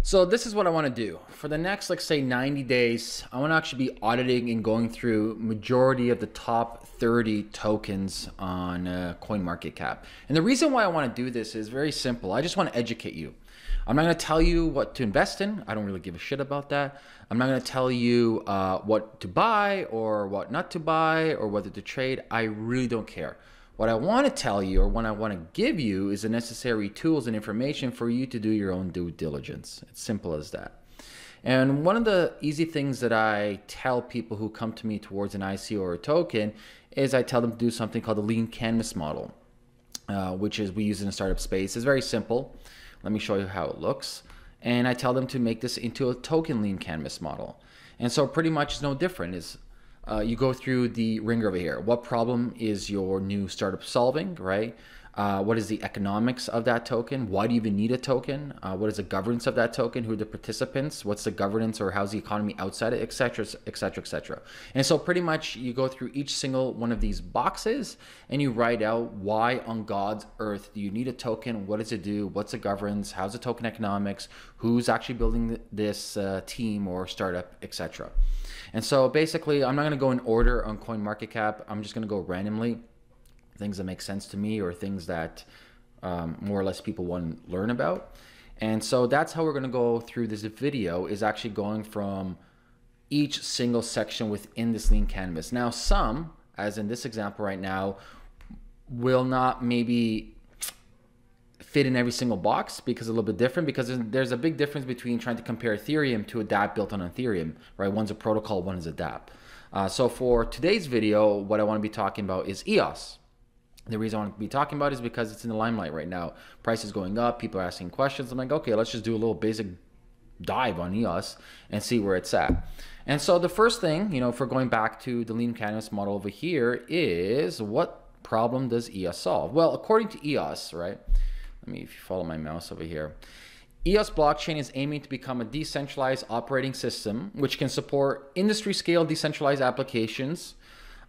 So this is what I want to do for the next, like, say 90 days. I want to actually be auditing and going through majority of the top 30 tokens on CoinMarketCap. And the reason why I want to do this is very simple. I just want to educate you. I'm not going to tell you what to invest in. I don't really give a shit about that. I'm not going to tell you what to buy or what not to buy or whether to trade. I really don't care. What I want to tell you, or what I want to give you, is the necessary tools and information for you to do your own due diligence. It's simple as that. And one of the easy things that I tell people who come to me towards an ICO or a token is I tell them to do something called the lean canvas model, which is we use in the startup space. It's very simple. Let me show you how it looks. And I tell them to make this into a token lean canvas model. And so pretty much it's no different. You go through the ringer over here. What problem is your new startup solving, right? What is the economics of that token? Why do you even need a token? What is the governance of that token? Who are the participants? What's the governance, or how's the economy outside it, et cetera, et cetera, et cetera. And so pretty much you go through each single one of these boxes and you write out why on God's earth do you need a token? What does it do? What's the governance? How's the token economics? Who's actually building this team or startup, et cetera. And so basically, I'm not going to go in order on CoinMarketCap. I'm just going to go randomly, things that make sense to me or things that more or less people want to learn about. And so that's how we're going to go through this video, is actually going from each single section within this lean canvas. Now, some, as in this example right now, will not maybe fit in every single box because it's a little bit different, because there's a big difference between trying to compare Ethereum to a dApp built on Ethereum, right? One's a protocol, one is a dApp. So for today's video, what I want to be talking about is EOS. The reason I want to be talking about it is because it's in the limelight right now. Price is going up, people are asking questions. I'm like, okay, let's just do a little basic dive on EOS and see where it's at. And so the first thing, you know, for going back to the lean canvas model over here, is what problem does EOS solve? Well, according to EOS, right? Let me, if you follow my mouse over here, EOS Blockchain is aiming to become a decentralized operating system which can support industry-scale decentralized applications.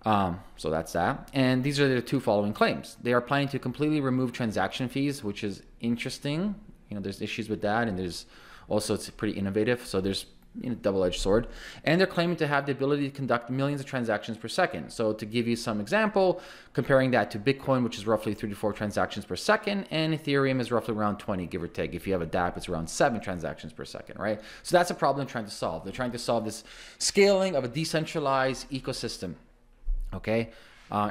So that's that. And these are the two following claims. They are planning to completely remove transaction fees, which is interesting. You know, there's issues with that, and there's also, it's pretty innovative. So there's, you know, double-edged sword. And they're claiming to have the ability to conduct millions of transactions per second. So to give you some example, comparing that to Bitcoin, which is roughly 3 to 4 transactions per second, and Ethereum is roughly around 20, give or take. If you have a dApp, it's around 7 transactions per second, right? So that's a problem they're trying to solve. They're trying to solve this scaling of a decentralized ecosystem. Okay.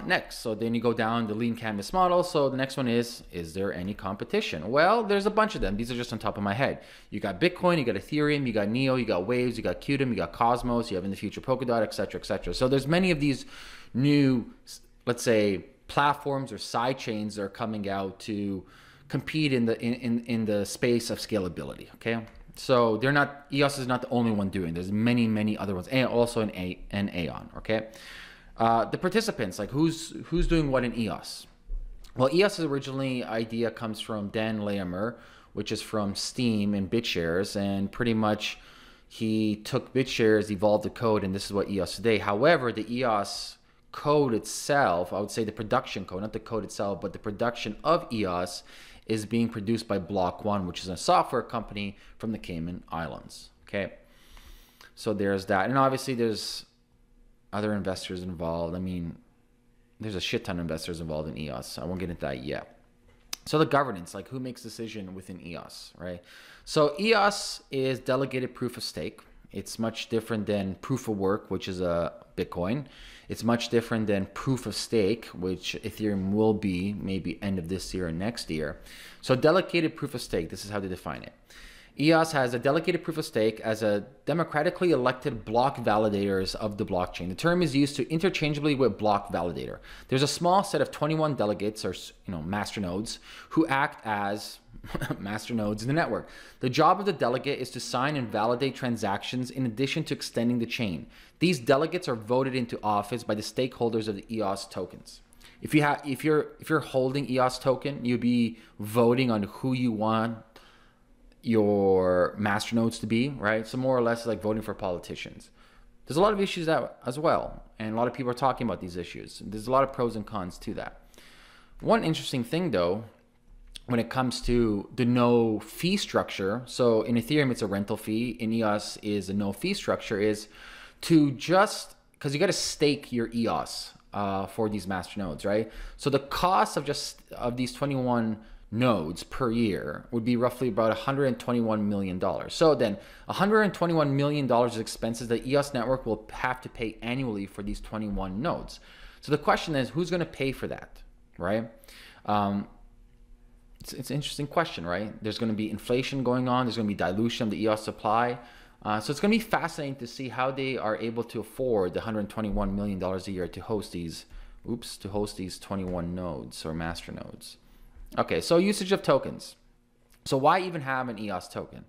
Next, so then you go down the lean canvas model. So the next one is there any competition? Well, there's a bunch of them. These are just on top of my head. You got Bitcoin, you got Ethereum, you got Neo, you got Waves, you got Qtum, you got Cosmos, you have in the future Polkadot, et cetera, et cetera. So there's many of these new, let's say, platforms or side chains that are coming out to compete in the space of scalability. Okay. So they're not, EOS is not the only one doing. There's many other ones, and also an Aeon. Okay. The participants, like who's doing what in EOS? Well, EOS's originally idea comes from Dan Larimer, which is from Steem and BitShares, and pretty much he took BitShares, evolved the code, and this is what EOS today. However, the EOS code itself, I would say the production code, not the code itself, but the production of EOS is being produced by Block One, which is a software company from the Cayman Islands. Okay, so there's that, and obviously there's other investors involved. I mean, there's a shit ton of investors involved in EOS. I won't get into that yet. So the governance, like who makes decision within EOS, right? So EOS is delegated proof of stake. It's much different than proof of work, which is a Bitcoin. It's much different than proof of stake, which Ethereum will be maybe end of this year or next year. So delegated proof of stake, this is how they define it. EOS has a delegated proof of stake as a democratically elected block validators of the blockchain. The term is used to interchangeably with block validator. There's a small set of 21 delegates, or master nodes, who act as master nodes in the network. The job of the delegate is to sign and validate transactions in addition to extending the chain. These delegates are voted into office by the stakeholders of the EOS tokens. If you're holding EOS token, you'll be voting on who you want your masternodes to be, right? So more or less like voting for politicians. There's a lot of issues that as well, and a lot of people are talking about these issues. There's a lot of pros and cons to that. One interesting thing though, when it comes to the no fee structure. So in Ethereum, it's a rental fee. In EOS is a no fee structure, is to just, because you got to stake your EOS for these master nodes, right? So the cost of these 21 nodes per year would be roughly about $121 million. So then $121 million of expenses that EOS network will have to pay annually for these 21 nodes. So the question is, who's going to pay for that, right? It's an interesting question, right? There's going to be inflation going on. There's going to be dilution of the EOS supply. So it's going to be fascinating to see how they are able to afford the $121 million a year to host these, 21 nodes or master nodes. Okay, so usage of tokens. So why even have an EOS token?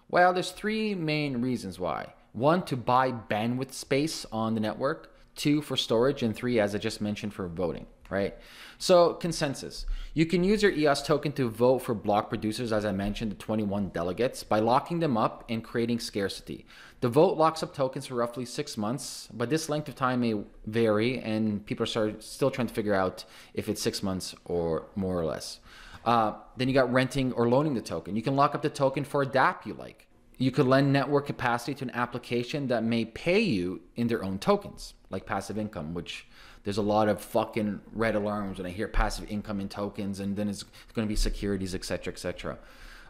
Well, there's three main reasons why. One, to buy bandwidth space on the network. Two, for storage. And three, as I just mentioned, for voting, right? So consensus. You can use your EOS token to vote for block producers, as I mentioned, the 21 delegates, by locking them up and creating scarcity. The vote locks up tokens for roughly 6 months, but this length of time may vary, and people are still trying to figure out if it's 6 months or more or less. Then you got renting or loaning the token. You can lock up the token for a dApp you like. You could lend network capacity to an application that may pay you in their own tokens, like passive income, which there's a lot of fucking red alarms when I hear passive income in tokens, and then it's going to be securities, etc., etc.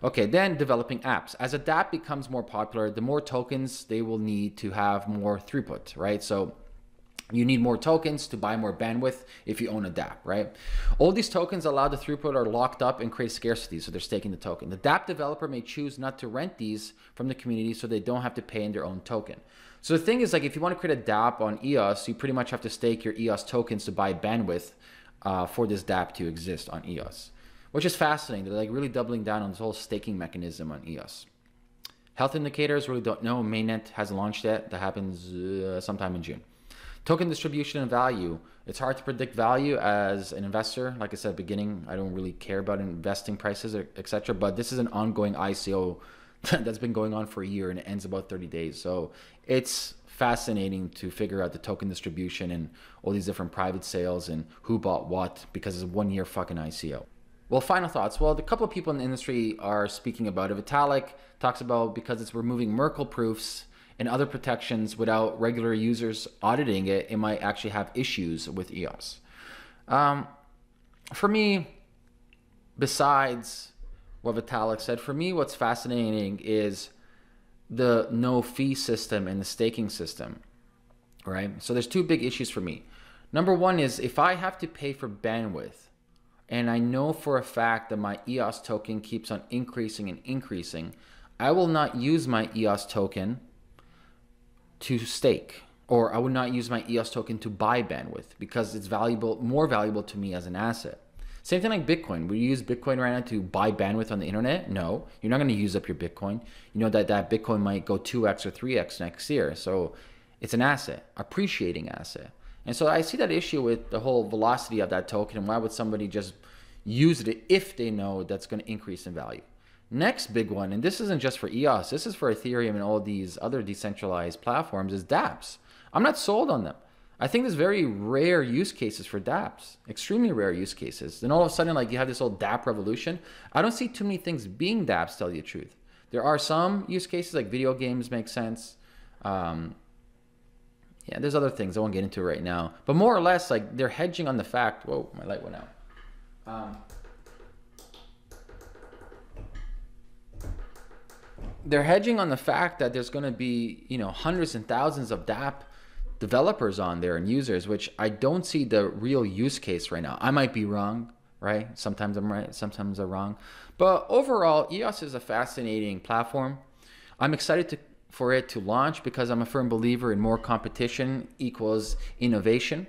Okay, then developing apps. As a dApp becomes more popular, the more tokens they will need to have more throughput, right? So you need more tokens to buy more bandwidth if you own a dApp, right? All these tokens allowed to throughput are locked up and create scarcity, so they're staking the token. The dApp developer may choose not to rent these from the community so they don't have to pay in their own token. So the thing is, like, if you want to create a dApp on EOS, you pretty much have to stake your EOS tokens to buy bandwidth for this dApp to exist on EOS, which is fascinating. They're like really doubling down on this whole staking mechanism on EOS. Health indicators, really don't know. Mainnet hasn't launched yet. That happens sometime in June. Token distribution and value. It's hard to predict value as an investor. Like I said at the beginning, I don't really care about investing prices, etc. But this is an ongoing ICO that's been going on for a year, and it ends about 30 days. So it's fascinating to figure out the token distribution and all these different private sales and who bought what, because it's a 1 year fucking ICO. Well, final thoughts. Well, a couple of people in the industry are speaking about it. Vitalik talks about because it's removing Merkle proofs and other protections without regular users auditing it, it might actually have issues with EOS. For me, besides what Vitalik said, for me, what's fascinating is the no fee system and the staking system, right? So there's two big issues for me. Number one is if I have to pay for bandwidth, and I know for a fact that my EOS token keeps on increasing and increasing, I will not use my EOS token to stake, or I would not use my EOS token to buy bandwidth because it's valuable, more valuable to me as an asset. Same thing like Bitcoin. Would you use Bitcoin right now to buy bandwidth on the internet? No, you're not going to use up your Bitcoin. You know that Bitcoin might go 2x or 3x next year. So it's an asset, appreciating asset. And so I see that issue with the whole velocity of that token, and why would somebody just use it if they know that's going to increase in value? Next big one, and this isn't just for EOS, this is for Ethereum and all these other decentralized platforms, is dApps. I'm not sold on them. I think there's very rare use cases for dApps, extremely rare use cases. Then all of a sudden, like, you have this whole dApp revolution. I don't see too many things being dApps, to tell you the truth. There are some use cases, like video games make sense. Yeah, there's other things I won't get into right now. But more or less, like, they're hedging on the fact, whoa, my light went out. They're hedging on the fact that there's going to be, you know, hundreds and thousands of dApp developers on there and users, which I don't see the real use case right now. I might be wrong, right? Sometimes I'm right, sometimes I'm wrong. But overall, EOS is a fascinating platform. I'm excited for it to launch because I'm a firm believer in more competition equals innovation.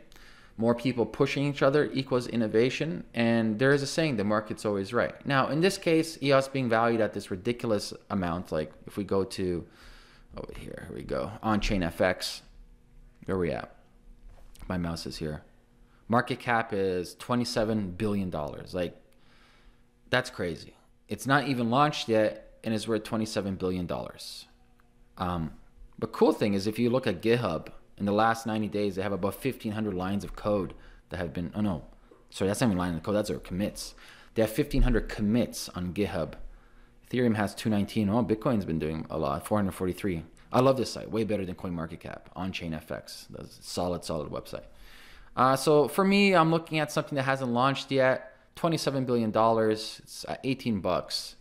More people pushing each other equals innovation. And there is a saying, the market's always right. Now, in this case, EOS being valued at this ridiculous amount, like if we go to, over here we go, on-chain FX, where are we at? My mouse is here. Market cap is $27 billion. Like, that's crazy. It's not even launched yet, and it's worth $27 billion. But cool thing is, if you look at GitHub, in the last 90 days, they have about 1,500 lines of code that have been, oh no, sorry, that's not even line of code, that's their commits. They have 1,500 commits on GitHub. Ethereum has 219. Oh, Bitcoin's been doing a lot, 443. I love this site, way better than CoinMarketCap, on-chain FX. That's a solid website. So for me, I'm looking at something that hasn't launched yet. $27 billion. It's at 18 bucks.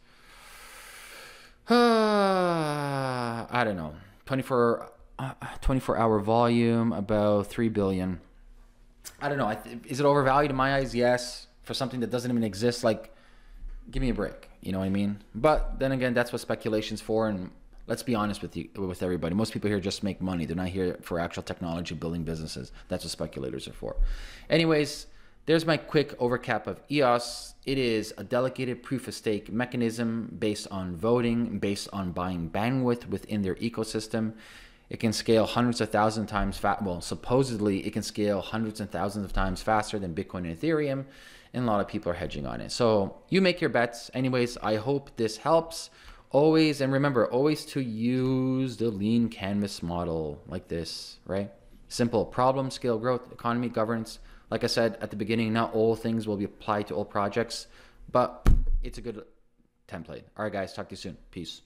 I don't know. 24-hour volume, about 3 billion. I don't know. Is it overvalued in my eyes? Yes. For something that doesn't even exist, like, give me a break. You know what I mean? But then again, that's what speculation's for. And let's be honest with everybody. Most people here just make money. They're not here for actual technology, building businesses. That's what speculators are for. Anyways, there's my quick overcap of EOS. It is a delegated proof of stake mechanism based on voting, based on buying bandwidth within their ecosystem. It can scale hundreds of thousands of times well, supposedly it can scale hundreds and thousands of times faster than Bitcoin and Ethereum, and a lot of people are hedging on it. So you make your bets. Anyways, I hope this helps. Always, and remember, always to use the lean canvas model like this, right? Simple: problem, scale, growth, economy, governance. Like I said at the beginning, not all things will be applied to all projects, but it's a good template. All right, guys, talk to you soon. Peace.